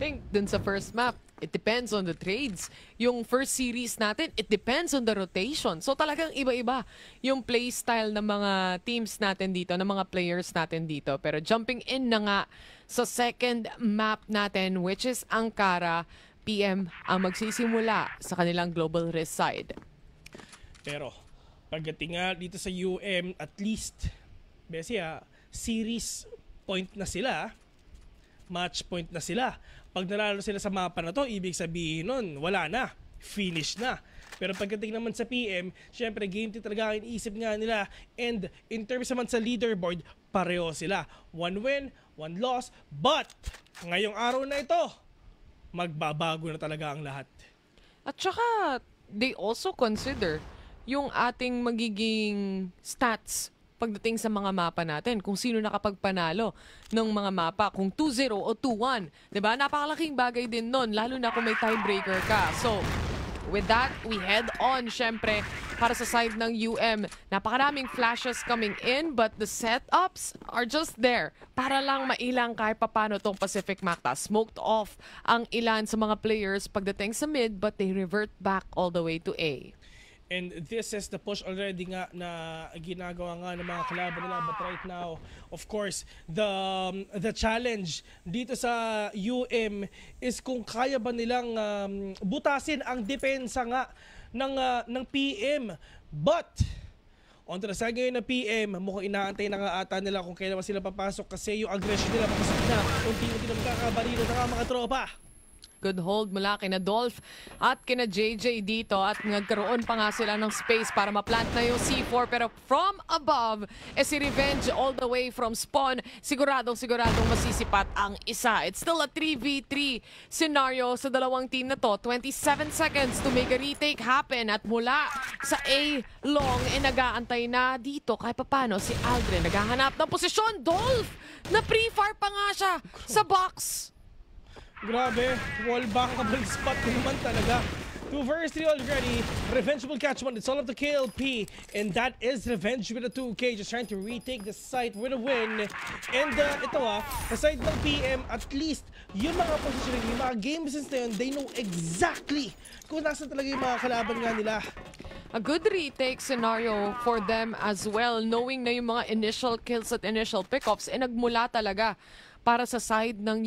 think dun sa first map, it depends on the trades. Yung first series natin, it depends on the rotation. So talagang iba-iba yung play style ng mga teams natin dito, ng mga players natin dito. Pero jumping in na nga sa second map natin, which is Ankara, PM ang magsisimula sa kanilang global risk side. Pero pagdating nga dito sa at least, Bessie, series point na sila, match point na sila. Pag nanalo sila sa mapa na to, ibig sabihin nun, wala na. Finish na. Pero pagdating naman sa PM, syempre game 2 talaga ang iniisip nga nila. And in terms naman sa leaderboard, pareho sila. 1 win, 1 loss. But, ngayong araw na ito, magbabago na talaga ang lahat. At saka, they also consider yung ating magiging stats pagdating sa mga mapa natin, kung sino nakapagpanalo ng mga mapa, kung 2-0 o 2-1. Diba? Napakalaking bagay din nun, lalo na kung may tiebreaker ka. So, with that, we head on, syempre, para sa side ng Napakaraming flashes coming in, but the setups are just there para lang mailang kahit papano tong Pacific Macta. Smoked off ang ilan sa mga players pagdating sa mid, but they revert back all the way to A. And this is the push already nga na ginagawa nga ng mga kalaban nila. But right now, of course, the challenge dito sa is kung kaya ba nilang butasin ang depensa nga ng PM. But, on to the side ngayon ng PM, mukhang inaantay na nga ata nila kung kailan sila papasok kasi yung aggression nila makasok na. Unti-unti na magkakabarilo na nga mga tropa. Good hold mula kina Dolph at kina JJ dito at nagkaroon pa nga sila ng space para ma-plant na yung C4 pero from above, si Revenge all the way from spawn, siguradong masisipat ang isa. It's still a 3v3 scenario sa dalawang team na to. 27 seconds to make a retake happen at mula sa A long, nag-aantay na dito kahit papano si Aldrin. Naghahanap ng posisyon. Dolph na pre-fire pa nga siya sa box. Grabe, wall back kabalik spot ko naman talaga. 2 versus 3 already. Revenge will catch one. It's all up to KLP. And that is Revenge with a 2K. Just trying to retake the site with a win. And ito sa side ng PM, at least yung mga positioning, yung mga game sense na yun, they know exactly kung nasa talaga yung mga kalaban nga nila. A good retake scenario for them as well, knowing na yung mga initial kills at initial pickups, nagmula talaga para sa side ng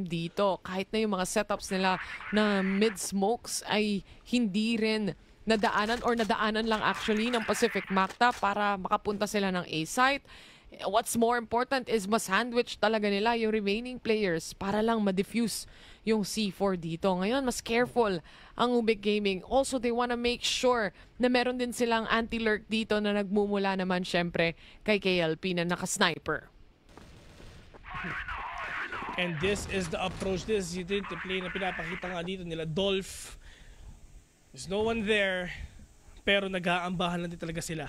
dito. Kahit na yung mga setups nila na mid-smokes ay hindi rin nadaanan lang actually ng Pacific Macta para makapunta sila ng A-site. What's more important is mas sandwich talaga nila yung remaining players para lang ma-diffuse yung C4 dito. Ngayon, mas careful ang Ubik Gaming. Also, they wanna make sure na meron din silang anti-lurk dito na nagmumula naman syempre kay KLP na naka-sniper. And this is the approach, this is the play na pinapakita nga dito nila. Dolph, there's no one there, pero nag-aambahan lang din talaga sila.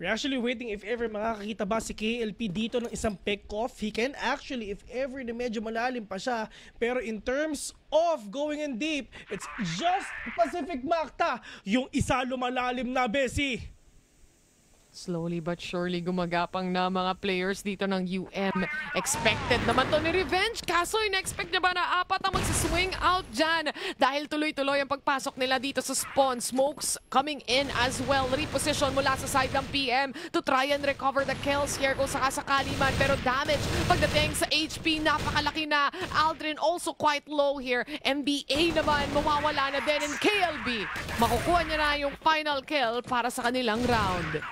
We're actually waiting if ever makakakita ba si KLP dito ng isang pick-off. He can actually, if ever na medyo malalim pa siya. Pero in terms of going in deep, it's just Pacific Macta. Yung isa lumalalim na, Bessie. Slowly but surely gumagapang na mga players dito ng Expected naman to ni Revenge. Kaso in-expect niya ba na apat ang magsiswing out dyan? Dahil tuloy-tuloy ang pagpasok nila dito sa spawn. Smokes coming in as well. Reposition mula sa side ng PM to try and recover the kills here kung sakasakali man. Pero damage pagdating sa HP, napakalaki na. Aldrin also quite low here. MBA naman, mawawala na din. And KLB, makukuha niya na yung final kill para sa kanilang round.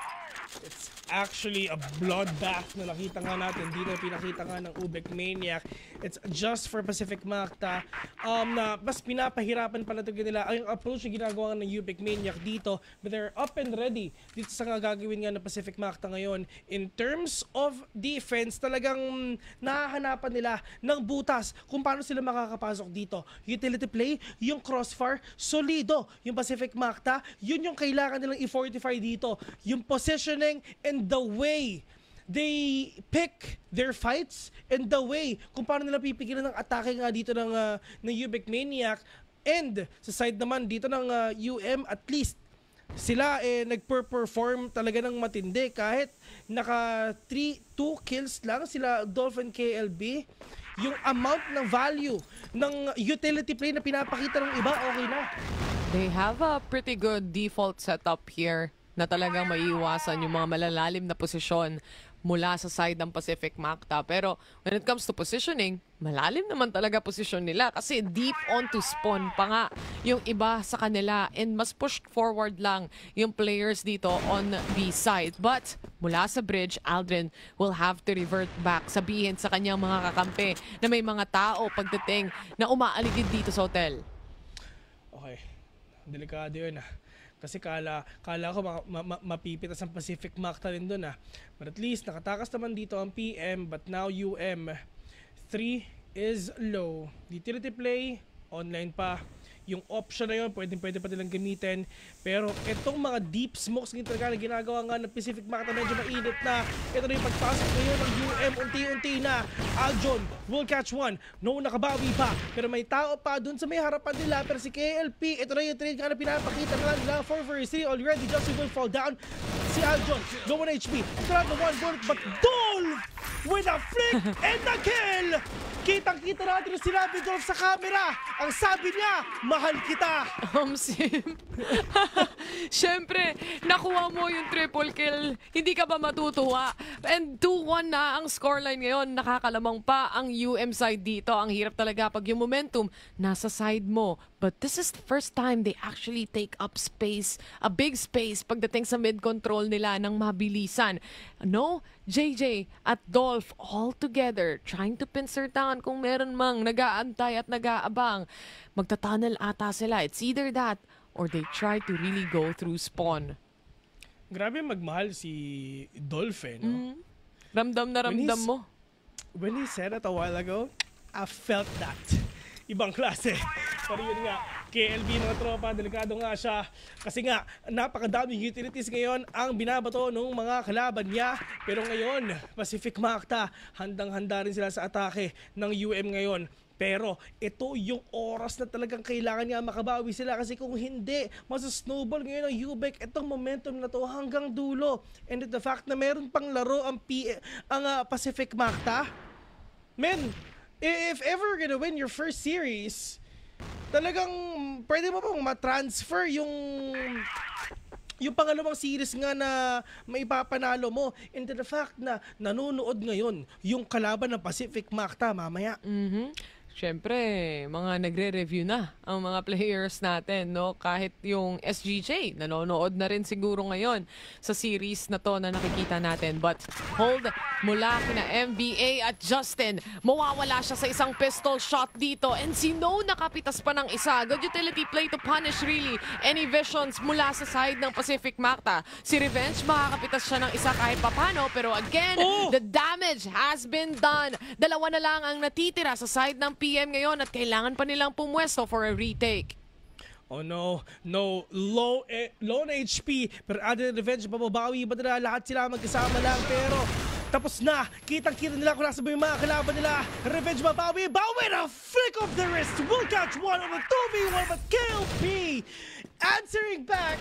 It's actually a bloodbath na nakita nga natin dito, pinakita nga ng Ubik Maniac. It's just for Pacific Macta na mas pinapahirapan pala ito nila ang approach na ginagawa ng Ubik Maniac dito, but they're up and ready dito sa gagawin nga ng Pacific Macta ngayon. In terms of defense, talagang nahahanapan nila ng butas kung paano sila makakapasok dito. Utility play, yung crossfire, solido. Yung Pacific Macta, yun yung kailangan nilang i-fortify dito. Yung positioning and the way they pick their fights and the way kung paano nila pipigilan ng atake nga dito ng Ubik Maniac. And sa side naman dito ng at least sila nagper-perform talaga ng matindi kahit naka 2 kills lang sila Dolph and KLB. yung amount ng value ng utility play na pinapakita ng iba, okay na. They have a pretty good default setup here na talagang maiiwasan yung mga malalalim na posisyon mula sa side ng Pacific Macta. Pero when it comes to positioning, malalim naman talaga posisyon nila kasi deep onto spawn pa nga yung iba sa kanila and mas pushed forward lang yung players dito on B side. But mula sa bridge, Aldrin will have to revert back. Sabihin sa kanyang mga kakampi na may mga tao pagdating na umaaligid dito sa hotel. Okay, delikado yun Kasi kala ko mapipitas ang Pacific Macta rin doon But at least nakatakas naman dito ang PM, but now UM 3 is low. Utility play, online pa. Yung option na yun, pwede pa nilang gamitin. Pero itong mga deep smokes talaga na ginagawa nga ng Pacific Macta, medyo mainit na. Ito na yung pagpasok ngayon ng UM, unti-unti na. Aljon will catch one. No, nakabawi pa. Pero may tao pa dun sa may harapan nila. Pero si KLP, ito na yung trade nga na pinapakita nga nila. 4 versus 3 already. Justin will fall down. Si Aljon, no 1 HP. Ito na the 1 bullet, but Dolph with a flick and a kill! Kitang-kita natin yung sinabi Dolph sa camera. Ang sabi niya, mahal kita. Sim. Siyempre, nakuha mo yung triple kill. Hindi ka ba matutuwa? And 2-1 na ang scoreline ngayon. Nakakalamang pa ang UM side dito. Ang hirap talaga pag yung momentum nasa side mo. But this is the first time they actually take up space, a big space pagdating sa mid-control nila ng mabilisan. No, JJ at Dolph all together trying to pincer down kung meron mang nag-aantay at nag-aabang. Magta-tunnel ata sila. It's either that or they try to really go through spawn. Grabe magmahal si Dolph no? Ramdam na ramdam mo. When he said it a while ago, I felt that. Ibang klase. Pero yun nga, KLB mga tropa, delikado nga siya. Kasi nga, napakadaming utilities ngayon ang binabato ng mga kalaban niya. Pero ngayon, Pacific Macta, handang-handa rin sila sa atake ng UM ngayon. Pero ito yung oras na talagang kailangan nga makabawi sila kasi kung hindi, masasnowball ngayon ang UBEC itong momentum na to hanggang dulo. And the fact na meron pang laro ang Pacific Macta, men, if ever gonna win your first series, talagang pwede mo pang matransfer yung pangalawang series nga na maipapanalo mo into the fact na nanonood ngayon yung kalaban ng Pacific Macta mamaya. Siyempre, mga nagre-review na ang mga players natin, no? Kahit yung SGJ, nanonood na rin siguro ngayon sa series na to na nakikita natin. But hold, mula kina MBA at Justin, mawawala siya sa isang pistol shot dito. And si No nakapitas pa ng isa. Good utility play to punish really any visions mula sa side ng Pacific Macta. Si Revenge, makakapitas siya ng isa kahit papano. Pero again, the damage has been done. Dalawa na lang ang natitira sa side ng PM ngayon at kailangan pa nilang pumwesto for a retake. Oh no, low na HP, pero Adrenaline Revenge, bababawi ba nila lahat sila magkasama lang, pero tapos na, kitang-kita nila kung nasa ba yung mga kalaban nila. Revenge babawi na flick of the wrist, will catch one on a 2v1, but KLP answering back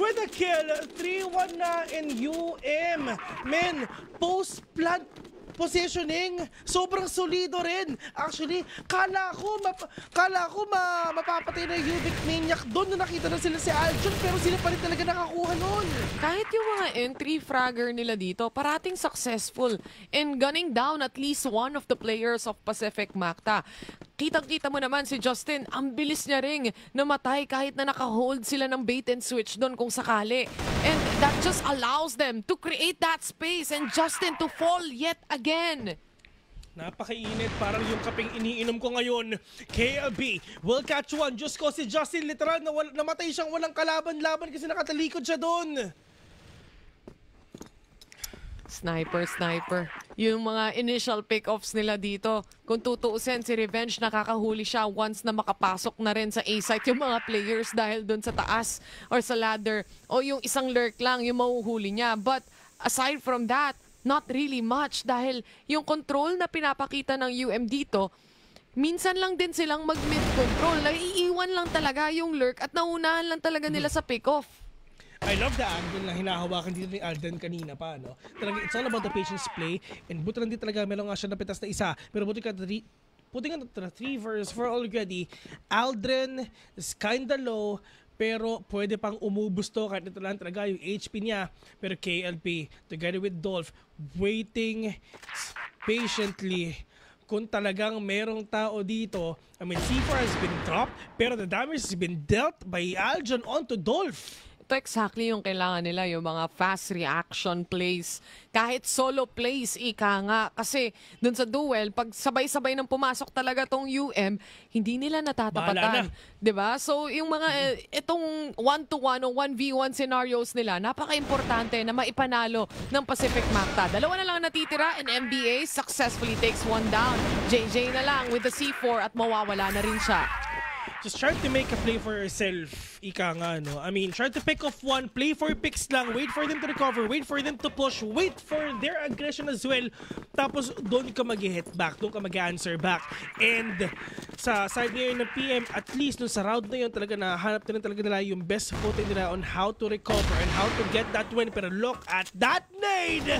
with a kill. 3-1 na in UM. Men, post-plant positioning, sobrang solido rin. Actually, kala ko mapapatay na yung UBEC Maniac doon na nakita na sila si Aljon, pero sila pa rin talaga nakakuha nun. Kahit yung mga entry fragger nila dito, parating successful in gunning down at least one of the players of Pacific Macta. Kitang-kita mo naman si Justin, ang bilis niya ring namatay kahit na naka-hold sila ng bait and switch doon kung sakali. And that just allows them to create that space and Justin to fall yet again. Napakainit, parang yung kaping iniinom ko ngayon. KLB will catch one. Diyos ko, si Justin literal namatay siyang walang kalaban-laban kasi nakatalikod siya doon. Sniper. Yung mga initial pick-offs nila dito, kung tutuusin, si Revenge nakakahuli siya once na makapasok na rin sa A-site yung mga players dahil dun sa taas or sa ladder. O yung isang lurk lang yung mahuhuli niya. But aside from that, not really much dahil yung control na pinapakita ng UM dito, minsan lang din silang mag-mid control. Naiiwan lang talaga yung lurk at naunahan lang talaga nila sa pick-off. I love the angle na hinahawakan dito ni Aldrin kanina pa, no? Talaga, it's all about the patience play. And buto lang din talaga, meron nga siya napitas na isa. Pero buto ka, putting on the 3 versus 4 already. Aldrin is kinda low, pero pwede pang umubos to kahit ito lang talaga yung HP niya. Pero KLP, together with Dolph, waiting patiently kung talagang merong tao dito. I mean, C4 has been dropped, pero the damage has been dealt by Aljon onto Dolph. Ito exactly yung kailangan nila, yung mga fast reaction plays. Kahit solo plays, ika nga. Kasi dun sa duel, pag sabay-sabay nang pumasok talaga tong UM, hindi nila natatapatan. Diba? So yung mga, itong 1-to-1 o 1v1 scenarios nila, napaka-importante na maipanalo ng Pacific Macta. Dalawa na lang natitira and MBA successfully takes one down. JJ na lang with the C4 at mawawala na rin siya. Just try to make a play for yourself, ika nga, no? I mean, try to pick off one, play for picks lang, wait for them to recover, wait for them to push, wait for their aggression as well. Tapos, doon ka mag-hit back, doon ka mag-answer back. And sa side ngayon ng PM, at least no, sa round na yun, talaga nahanap na rin talaga nila yung best footing nila on how to recover and how to get that win. Pero look at that nade!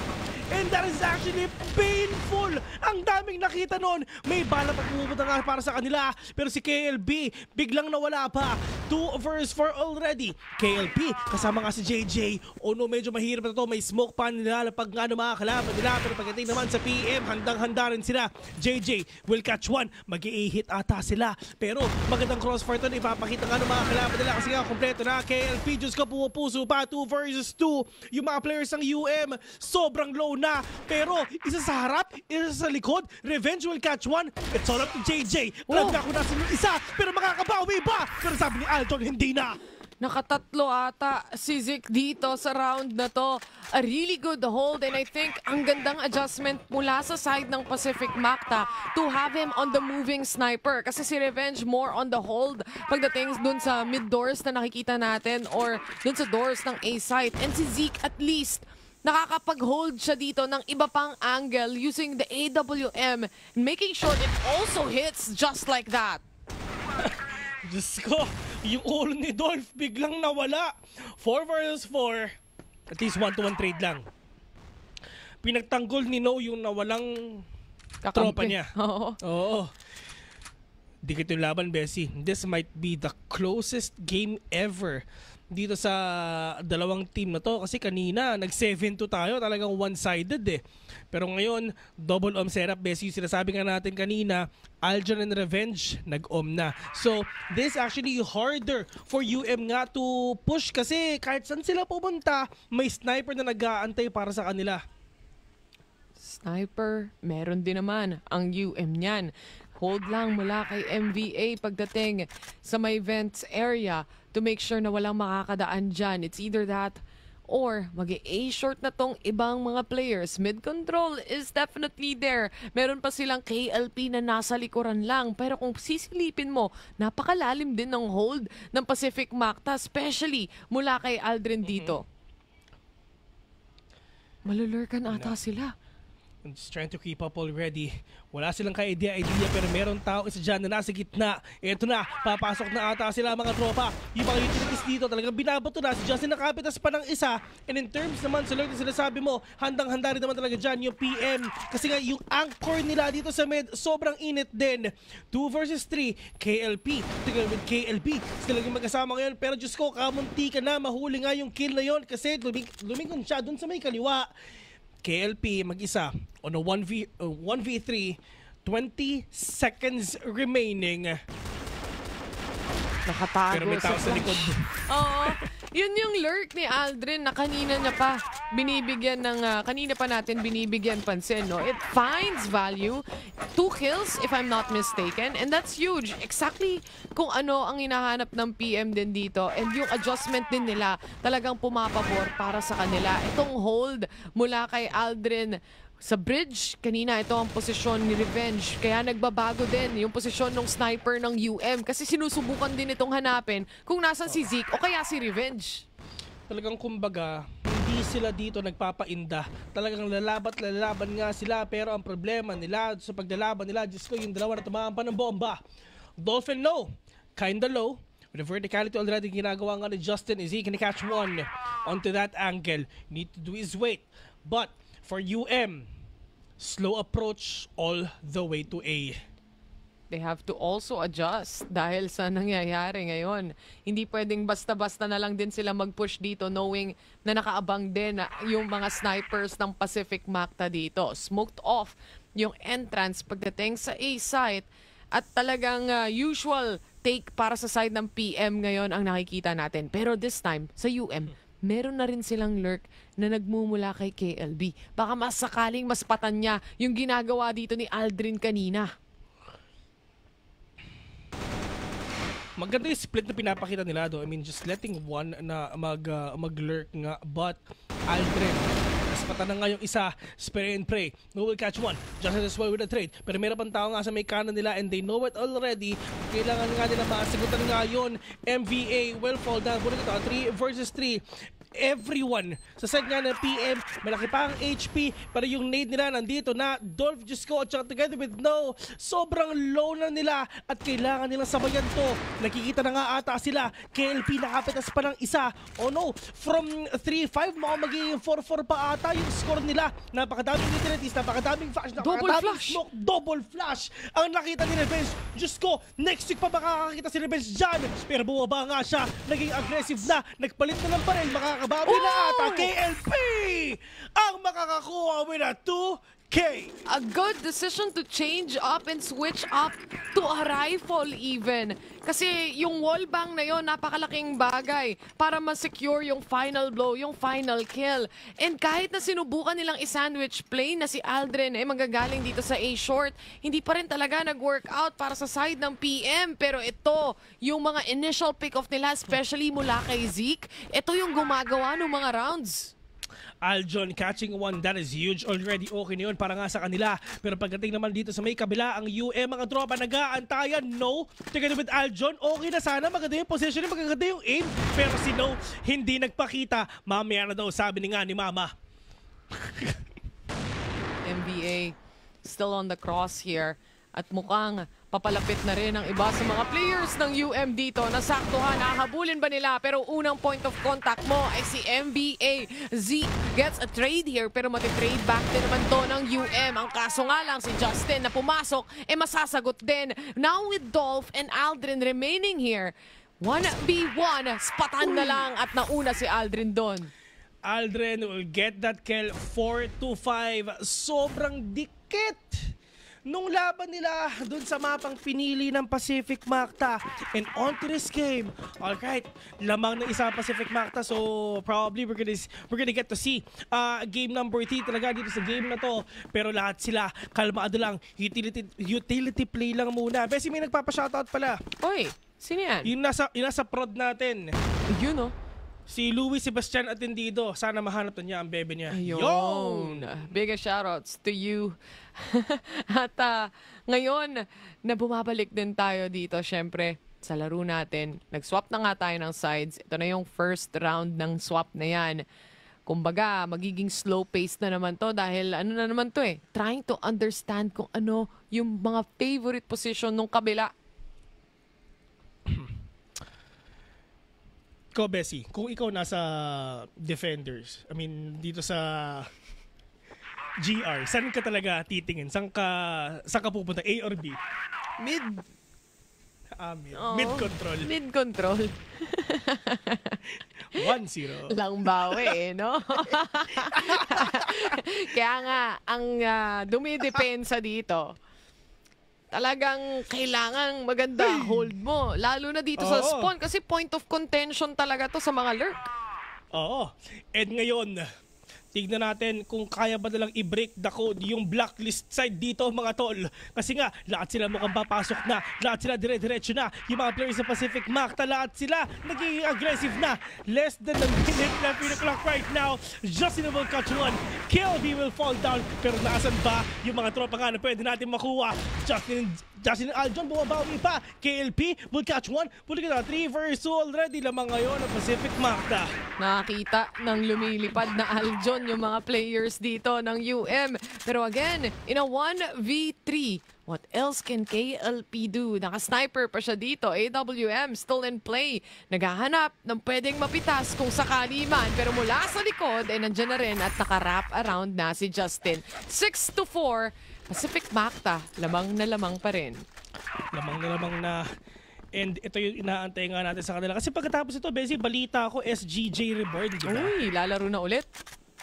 And that is actually painful! Ang daming nakita nun! May bala pa pumunta nga para sa kanila. Pero si KLB, biglang nawala pa. 2 versus 4 already. KLP, kasama nga si JJ. O no, medyo mahirap na to. May smoke pa nila pag nga mga kalaban nila. Pero pagdating naman sa PM, handang-handa rin sila. JJ will catch one. Mag-i-hit ata sila. Pero magandang crossfire to. Ipapakita nga ng mga kalaban nila. Kasi nga, kompleto na. KLP, Diyos ko, pupuso pa. 2 versus 2. Yung mga players ng UM, sobrang low na. Pero isa sa harap, isa sa likod. Revenge will catch one. It's all up to JJ. Alam na kung nasa isa. Pero makakabawi ba? Pero sabi ni Alton, hindi na. Nakatatlo ata si Zik dito sa round na to. A really good hold and I think ang gandang adjustment mula sa side ng Pacific Macta to have him on the moving sniper. Kasi si Revenge more on the hold pagdating dun sa mid doors na nakikita natin or dun sa doors ng A site. And si Zeke at least nakakapag-hold siya dito ng iba pang angle using the AWM and making sure it also hits just like that. Diyos ko, yung ulo ni Dolph biglang nawala. 4 versus 4. At least 1-to-1 trade lang. Pinagtanggol ni No yung nawalang tropa niya. Oo. Dikit yung laban, Bessie. This might be the closest game ever dito sa dalawang team na to. Kasi kanina, nag-7-2 tayo. Talagang one-sided eh. Pero ngayon, double om setup, Bessie. Sinasabi nga natin kanina, Aljon and Revenge, nag-om na. So, this actually harder for UM nga to push kasi kahit saan sila pupunta, may sniper na nag-aantay para sa kanila. Sniper, meron din naman ang UM niyan. Hold lang mula kay MVA pagdating sa may vents area to make sure na walang makakadaan dyan. It's either that or mag-A short na tong ibang mga players. Mid control is definitely there. Meron pa silang KLP na nasa likuran lang. Pero kung sisilipin mo, napakalalim din ng hold ng Pacific Macta, especially mula kay Aldrin dito. Malulurkan ata sila. I'm just trying to keep up already. Wala silang ka-idea pero meron tao isa dyan na nasa gitna. Eto na, papasok na ata sila mga tropa. Yung mga utilities dito talagang binabato na. Si Justin nakapitas pa ng isa. And in terms naman sa Lord na sinasabi mo, handang-handa rin naman talaga dyan yung PM. Kasi nga yung anchor nila dito sa mid, sobrang init din. 2 versus 3, KLP. Tingnan with KLP. Sila lang magkasama ngayon. Pero Diyos ko, kamunti ka na. Mahuli nga yung kill na yon kasi lumingon siya dun sa may kaliwa. KLP mag-isa on a 1v3, 20 seconds remaining. Nakatago pero may tao sa likod. Oo. Yun yung lurk ni Aldrin na kanina niya pa binibigyan ng, kanina pa natin binibigyan pansin, no? It finds value. 2 kills, if I'm not mistaken. And that's huge. Exactly kung ano ang hinahanap ng PM din dito. And yung adjustment din nila talagang pumapabor para sa kanila. Itong hold mula kay Aldrin sa bridge, kanina ito ang posisyon ni Revenge. Kaya nagbabago din yung posisyon ng sniper ng UM kasi sinusubukan din itong hanapin kung nasan si Zeke o kaya si Revenge. Talagang kumbaga, hindi sila dito nagpapainda. Talagang lalaban nga sila pero ang problema nila sa paglalaban nila, Diyos ko, yung dalawa na tumahan pa ng bomba. Dolphin low, kinda low. With the verticality already ginagawa nga ni Justin, is he can catch one onto that angle? Need to do his weight. But for slow approach all the way to A. They have to also adjust dahil sa nangyayari ngayon. Hindi pwedeng basta-basta na lang din sila mag-push dito knowing na nakaabang din yung mga snipers ng Pacific Macta dito. Smoked off yung entrance pagdating sa A site at talagang usual take para sa side ng PM ngayon ang nakikita natin. Pero this time, sa meron na rin silang lurk na nagmumula kay KLB. Baka mas sakaling maspatan niya yung ginagawa dito ni Aldrin kanina. Maganda yung split na pinapakita nila do. I mean, just letting one na mag-lurk nga. But Aldrin, naspatan na nga yung isa. Spray and pray. No will catch one. Just as well with the trade. Pero meron pang tao nga sa may kanan nila and they know it already. Kailangan nga nila masagutan nga yun. MVA will fall down. Bulit ito, 3 versus 3. Everyone sa side nga ng PM, malaki pa ang HP, pero yung nade nila nandito na. Dolph Jusco at saka together with No, sobrang low na nila at kailangan nilang sabayan to. Nakikita na nga ata sila. KLP nakapitas pa ng isa. Oh no, from 3-5 magiging 4-4 pa ata yung score nila. Napakadaming utilities, napakadaming flash, napakadaming smoke, double flash ang nakita ni Revenge. Jusco, next week pa makakakita si Revenge dyan, pero bumaba nga siya, naging aggressive na, nagpalit na ng baril, makakabawi na ata. KLP ang makakakuha with a 2K. A good decision to change up and switch up to a rifle even. Kasi yung wallbang na yon napakalaking bagay para ma-secure yung final blow, yung final kill. And kahit na sinubukan nilang i-sandwich play na si Aldrin manggagaling dito sa A-short, hindi pa rin talaga nag-workout para sa side ng PM. Pero ito, yung mga initial pick-off nila, especially mula kay Zeke, ito yung gumagawa ng mga rounds. Aljon catching one, that is huge. Already okay na yun para nga sa kanila. Pero pagdating naman dito sa may kabila, ang mga tropa nag-aantayan. No, together with Aljon, okay na sana. Maganda yung positioning, maganda yung aim. Pero si No, hindi nagpakita. Mamaya na daw, sabi ni nga ni Mama. NBA still on the cross here. At mukhang papalapit na rin ang iba sa mga players ng dito. Nasaktuhan, nahabulin ba nila? Pero unang point of contact mo ay si MBA. Zeke gets a trade here pero matitrade back din naman to ng Ang kaso nga lang si Justin na pumasok, masasagot din. Now with Dolph and Aldrin remaining here, 1v1, spatan na lang at nauna si Aldrin doon. Aldrin will get that kill, 4-5. Sobrang dikit nung laban nila dun sa mapang pinili ng Pacific Macta. And on to this game. Alright, lamang ng isa Pacific Macta. So probably we're gonna get to see game number 3 talaga dito sa game na to. Pero lahat sila kalmado lang. Utility play lang muna. Besi, may nagpapa-shoutout pala. Oy, sino yan? Yung nasa prod natin. Yun, oh. Si Louis Sebastian Atendido. Sana mahanap na niya ang bebe niya. Ayun. Biggest shoutouts to you. At ngayon, na bumabalik din tayo dito, syempre, sa laro natin. Nag-swap na nga tayo ng sides. Ito na yung first round ng swap na yan. Kumbaga, magiging slow pace na naman to dahil ano na naman to trying to understand kung ano yung mga favorite position nung kabila. Ikaw, Bessie, kung ikaw nasa Defenders, I mean, dito sa GR, saan ka talaga titingin? Saan ka pupunta? A or B? Mid. Mid. Oh, Mid-control. Mid-control. 1-0. Lang bawi no? Kaya nga, ang dumidepensa dito, talagang kailangan maganda hold mo. Lalo na dito sa spawn kasi point of contention talaga to sa mga lurk. Oo. And ngayon, tignan natin kung kaya ba nilang i-break the code yung blacklist side dito mga tol. Kasi nga, lahat sila mukhang papasok na. Lahat sila dire-diretso na. Yung mga players sa Pacific Macta, lahat sila nagiging aggressive na. Less than a minute na pinaklock right now. Justin will catch one. KLB will fall down. Pero naasan ba yung mga tropa nga na pwede natin makuha? Justin Aljon bumabawi pa. KLP will catch one. Puli ka na 3 versus 2 already lamang ngayon ng Pacific Macta. Nakakita ng lumilipad na Aljon yung mga players dito ng Pero again, in a 1v3, What else can KLP do? Naka-sniper pa siya dito. AWM still in play. Naghahanap ng pwedeng mapitas kung sakali man. Pero mula sa likod, nandiyan na rin at naka-wrap around na si Justin. 6-4, Pacific Macta, lamang na lamang pa rin. Lamang na lamang na. And ito yung inaantay nga natin sa kanila. Kasi pagkatapos ito, Bessie, balita ako, SGJ Reborn, di ba? Uy, lalaro na ulit.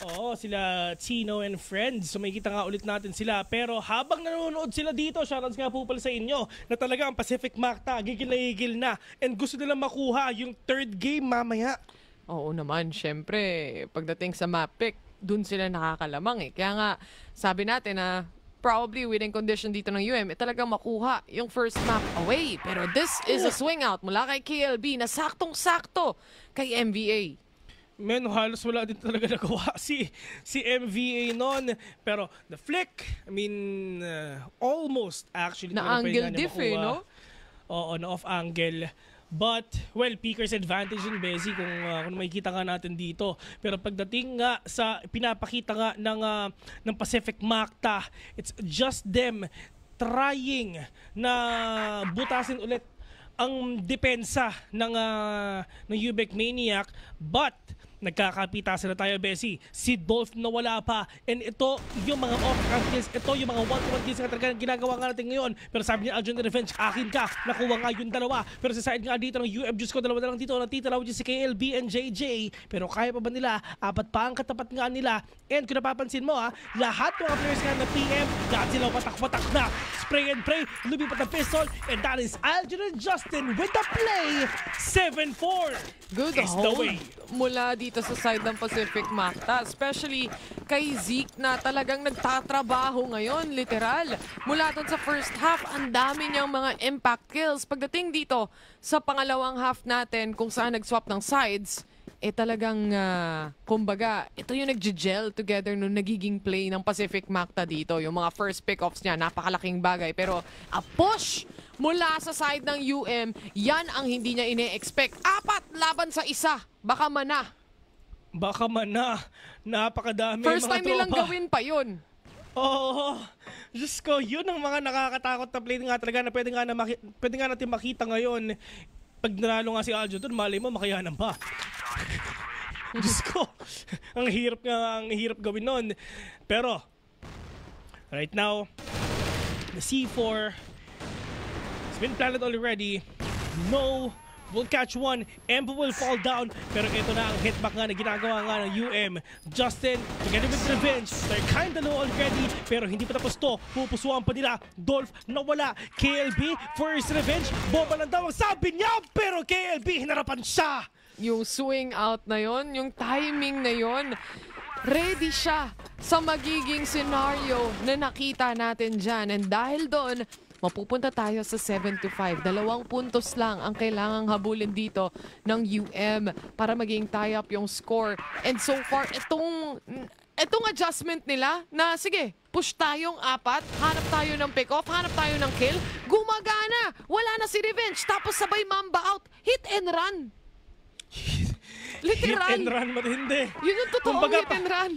Oo, sila Chino and friends. So may kita nga ulit natin sila. Pero habang nanonood sila dito, shoutouts nga po pala sa inyo, na talaga ang Pacific Macta, gigil na gigil na. And gusto nila makuha yung third game mamaya. Oo naman, syempre, pagdating sa map pick, dun sila nakakalamang eh. Kaya nga, sabi natin na probably winning condition dito ng UM, talagang makuha yung first map away. Pero this is a swing out mula kay KLB na saktong-sakto kay MVA. Men, halos wala din talaga nagawa si MVA noon. Pero the flick, I mean, almost actually. Na-angle diff eh, no? Oo, na-off angle. But, well, Peaker's advantage in Bessie kung makikita nga natin dito. Pero pagdating nga sa pinapakita nga ng Pacific Macta, it's just them trying na butasin ulit ang depensa ng Ubec Maniac, but nagkakapitasan na tayo, Bessie. Si Dolph na wala pa. And ito yung mga off-camp kills. Ito yung mga one-to-one kills na talaga ginagawa nga natin ngayon. Pero sabi ni Aljon Revenge, akin ka. Nakuha nga yung dalawa. Pero sa side nga dito ng UM, Diyos ko, dalawa na lang dito. Natitala ko si KLB and JJ. Pero kaya pa ba nila? Apat pa ang katapat nga nila. And kung napapansin mo, lahat ng mga players nga na PM, lahat sila patak-patak na. Spray and pray, lumipat ang pistol. And that is Aljon and Justin with the play. 7-4 Good is the hold way. mula dito sa side ng Pacific Macta. Especially kay Zeke na talagang nagtatrabaho ngayon, literal. Mula doon sa first half, ang dami niyang mga impact kills. Pagdating dito sa pangalawang half natin, kung saan nag-swap ng sides, talagang, kumbaga, ito yung nag-gel together nung nagiging play ng Pacific Macta dito. Yung mga first pick-offs niya, napakalaking bagay. Pero a push mula sa side ng UM, yan ang hindi niya ine-expect. 4 laban sa 1. Baka mana. Baka man na. Napakadami First mga time nilang tropa. gawin pa yun. Oo. Diyos ko, yun ang mga nakakatakot na play nga talaga na pwede nga natin makita ngayon. Pag nanalo nga si Aljo doon, malay mo, makayanan pa. Diyos ko, ang hirap gawin nun. Pero, right now, the C4 has been planted already. No, will catch one. Embo will fall down. Pero ito na ang hitback nga na ginagawa nga ng UM. Justin, together with Revenge, they're kinda low already. Pero hindi pa tapos to. Pupusuan pa nila. Dolph nawala. KLB for his revenge. Bomba lang daw ang sabi niya. Pero KLB, hinarapan siya. Yung swing out na yon, yung timing na yon, ready siya sa magiging scenario na nakita natin dyan. And dahil doon, mapupunta tayo sa 7-5. 2 puntos lang ang kailangang habulin dito ng UM para maging tie up yung score. And so far, itong adjustment nila na sige, push tayong 4, hanap tayo ng pick-off, hanap tayo ng kill, gumagana. Wala na si Revenge, tapos sabay mamba out. Hit and run. Literal. Hit and run matindi. Yun yung totoong hit and run.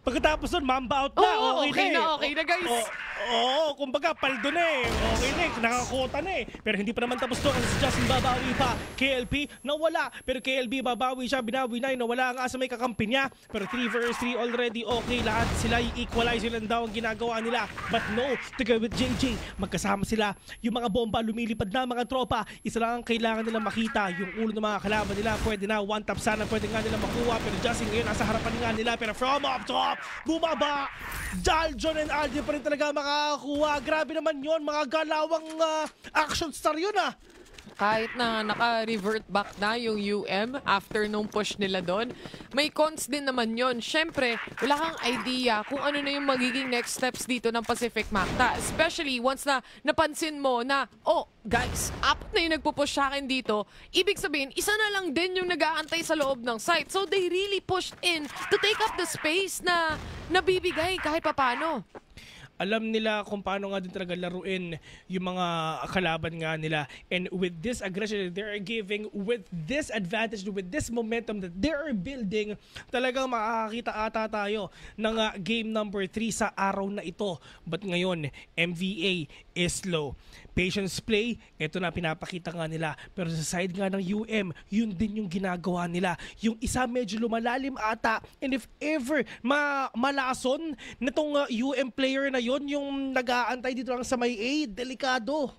Pagkatapos nun, mamba out na. Oo, okay na guys. Oo, kumbaga, paldo na eh. Okay na eh, nakakota na eh. Pero hindi pa naman tapos to. Kasi si Justin babawi pa. KLP, nawala. Pero KLB babawi siya, binawi na yun. Nawala nga sa may kakampi niya. Pero 3 versus 3 already okay. Lahat sila i-equalize yun lang daw ang ginagawa nila. But no, together with JJ, magkasama sila. Yung mga bomba, lumilipad na mga tropa. Isa lang ang kailangan nila makita. Yung ulo ng mga kalaban nila, pwede na. One tap sana, pwede nga nila makuha. Pero Justin ngayon, nasa harapan nga nila. Pero from up top, bumaba. Aljon and Aldi pa rin talaga makakakuha. Grabe naman yon, mga galawang action star yun ah. Kahit na naka-revert back na yung UM after nung push nila doon, may cons din naman yon. Siyempre, wala kang idea kung ano na yung magiging next steps dito ng Pacific Macta. Especially once na napansin mo na, oh, guys, 4 na yung nagpupush sa akin dito. Ibig sabihin, isa na lang din yung nag-aantay sa loob ng site. So they really pushed in to take up the space na nabibigay kahit papano. alam nila kung paano nga din talaga laruin yung mga kalaban nga nila. And with this aggression that they're giving, with this advantage, with this momentum that they're building, talagang makakakita ata tayo ng game number 3 sa araw na ito. But ngayon, MVA is low. Patience play, ito na pinapakita nga nila. Pero sa side nga ng UM, yun din yung ginagawa nila. Yung isa medyo lumalalim ata. And if ever malason nitong UM player na yon, yung nag-aantay dito lang sa may A, delikado.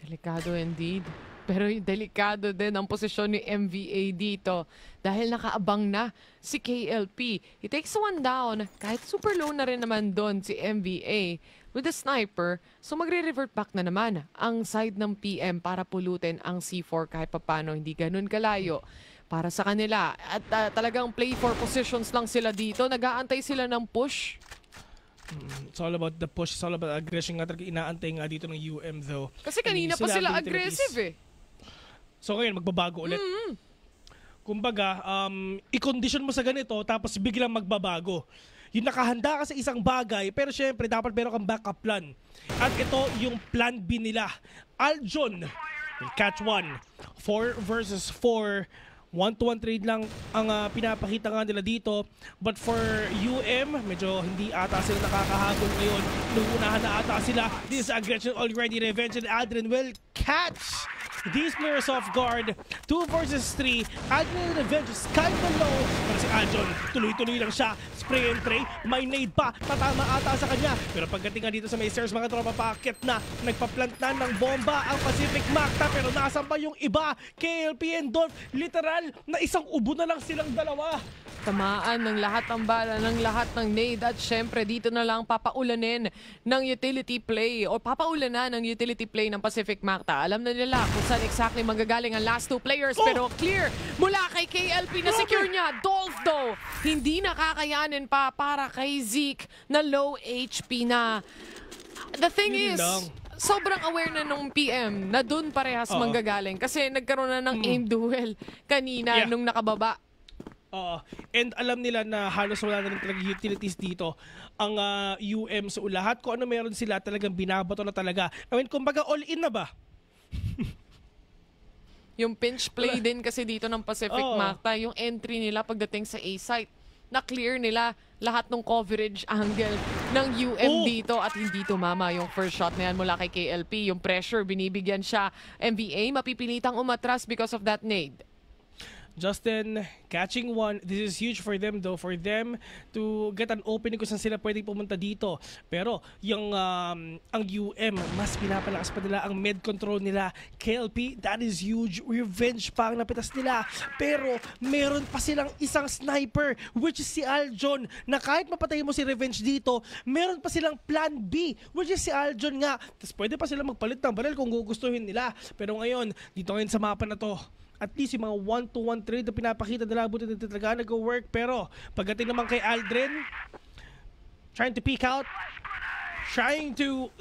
Delikado indeed. Pero delikado din ang posisyon ni MVA dito dahil nakaabang na si KLP. He takes one down kahit super low na rin naman doon si MVA with the sniper. So magre-revert back na naman ang side ng PM para pulutin ang C4 kahit papano. Hindi ganun kalayo para sa kanila. At talagang play for positions lang sila dito. Nag-aantay sila ng push. It's all about the push. It's all about aggression nga talaga inaantay nga dito ng UM though. Kasi kanina pa sila aggressive eh. So ngayon magbabago ulit. Kumbaga, i-condition mo sa ganito tapos biglang magbabago. Yung nakahanda ka sa isang bagay, pero syempre dapat meron kang backup plan. At ito yung plan B nila. Aljon will catch one. 4 versus 4. 1-to-1 trade lang ang pinapakita nga nila dito. But for UM, medyo hindi ata sila nakakahabol ngayon. Nuunahan na ata sila. This aggression already revenge, and Adrian will catch these players off guard. 2 versus 3. Adrian revenge is kind of low. Pero si Aljon, tuloy-tuloy lang siya. Spray and pray. May nade pa. Tatama ata sa kanya. Pero pagdating nga dito sa may stairs, mga tropa, paakit na. Nagpa-plant na ng bomba ang Pacific Macta. Pero nasan pa yung iba? KLP and Dolph, literal na isang ubo na lang silang dalawa. Tamaan ng lahat ng bala, ng lahat ng nade, at syempre dito na lang papaulanin ng utility play o papaulanan ng utility play ng Pacific Macta. Alam na nila kung saan exactly manggagaling ang last 2 players, pero clear mula kay KLP na secure niya. Dolph though, hindi nakakayanin pa para kay Zeke na low HP na. The thing is, sobrang aware na nung PM na dun parehas manggagaling kasi nagkaroon na ng aim duel kanina nung nakababa. And alam nila na halos wala na rin talaga utilities dito ang UM. So lahat kung ano meron sila talagang binabato na talaga. I mean, kumbaga all in na ba? Yung pinch play din kasi dito ng Pacific Macta, yung entry nila pagdating sa A-site, na-clear nila lahat ng coverage angle ng UM dito at hindi tumama yung first shot na yan mula kay KLP. Yung pressure, binibigyan siya. MVA, mapipilitang umatras because of that nade. Justin catching one. This is huge for them though. For them to get an opening kung saan sila pwedeng pumunta dito. Pero yung ang UM, mas pinapalakas pa nila ang mid control nila. KLP, that is huge. Revenge pa ang napitas nila. Pero meron pa silang isang sniper, which is si Aljon, na kahit mapatay mo si Revenge dito, meron pa silang plan B, which is si Aljon nga. Tapos pwede pa sila magpalit ng baril kung gugustuhin nila. Pero ngayon, dito ngayon sa mapa na to, at least yung mga 1-to-1 trade na pinapakita nila, buti na talaga nag-work. Pero pagdating naman kay Aldrin, trying to peek out, trying to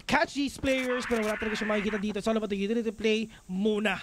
catch these players, pero wala talaga siya makikita dito. It's all about the utility play muna.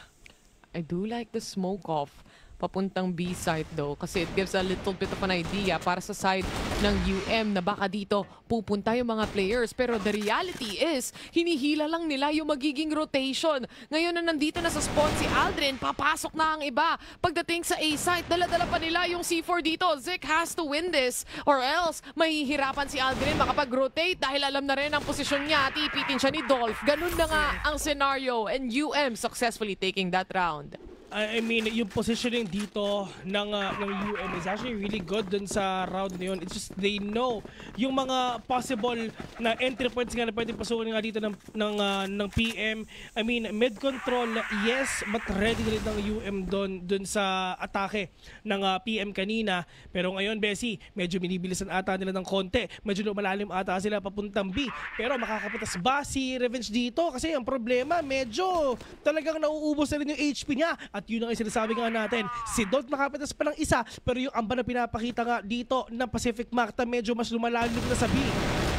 I do like the smoke off papuntang B site though kasi it gives a little bit of an idea para sa side ng UM na baka dito pupunta yung mga players, pero the reality is hinihila lang nila yung magiging rotation. Ngayon na nandito na sa spawn si Aldrin, papasok na ang iba. Pagdating sa A site, dala-dala pa nila yung C4 dito. Zeke has to win this or else mahihirapan si Aldrin makapag-rotate dahil alam na rin ang posisyon niya at ipitin siya ni Dolph. Ganun na nga ang scenario and UM successfully taking that round. I mean, yung positioning dito ng UM is actually really good dun sa round na yun. It's just they know yung mga possible na entry points nga na pwedeng pasukin nga dito ng PM. I mean, mid-control, yes, but ready na rin ng UM dun sa atake ng PM kanina. Pero ngayon, Bessie, medyo binibilisan ata nila ng konti. Medyo lumalalim ata sila papuntang B. Pero makakapitas ba si Revenge dito? Kasi ang problema, medyo talagang nauubos na rin yung HP niya. At yun ang sinasabi nga natin, si Dolph nakapitas pa ng isa, pero yung amba na pinapakita nga dito ng Pacific Macta medyo mas lumalalim na sa B.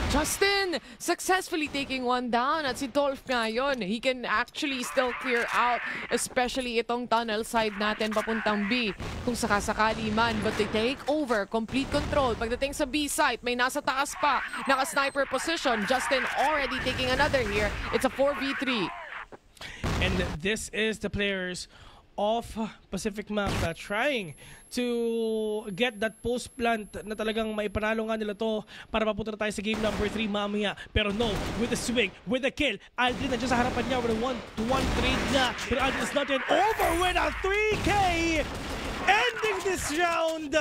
Justin successfully taking one down at si Dolph ngayon. He can actually still clear out, especially itong tunnel side natin papuntang B. Kung sakasakali man, but they take over, complete control. Pagdating sa B site, may nasa taas pa, naka-sniper position. Justin already taking another here. It's a 4v3. And this is the players of Pacific Magta trying to get that post plant na talagang maipanalo nga nila to para mapunta na tayo sa game number 3 mamaya. Pero no, with the swing, with the kill, Aldrin na dyan sa harapan niya with a 1-to-1 trade na. Pero Aldrin is not yet over with a 3K! Ending this round